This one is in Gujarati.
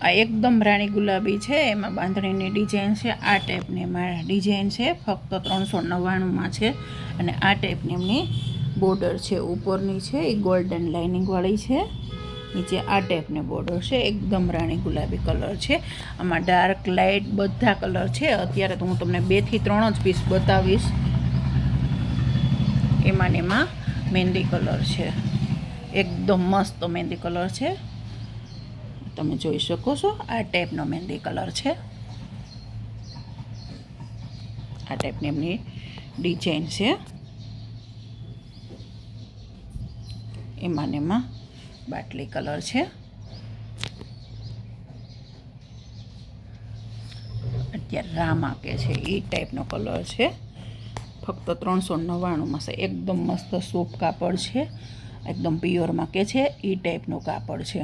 આ એકદમ રાણી ગુલાબી છે, એમાં બાંધણીની ડિઝાઇન છે, આ ટાઈપની એમાં ડિઝાઇન છે, ફક્ત 399માં છે. અને આ ટાઈપની એમની બોર્ડર છે, ઉપરની છે એ ગોલ્ડન લાઇનિંગવાળી છે, નીચે આ ટાઈપની બોર્ડર છે. એકદમ રાણી ગુલાબી કલર છે. આમાં ડાર્ક લાઇટ બધા કલર છે. અત્યારે તો હું તમને 2 થી 3 જ પીસ બતાવીશ. એમાં ને એમાં મહેંદી કલર છે, એકદમ મસ્ત મહેંદી કલર છે, તમે જોઈ શકો છો. આ ટાઈપનો મહેંદી કલર છે, આ ટાઈપની એમની ડિઝાઇન છે. એમાં ને એમાં બાટલી કલર છે. અત્યારે રામા કે છે એ ટાઈપનો કલર છે, ફક્ત 399માં છે. એકદમ મસ્ત સોફ્ટ કાપડ છે, એકદમ પ્યોરમાં કે છે એ ટાઈપનું કાપડ છે.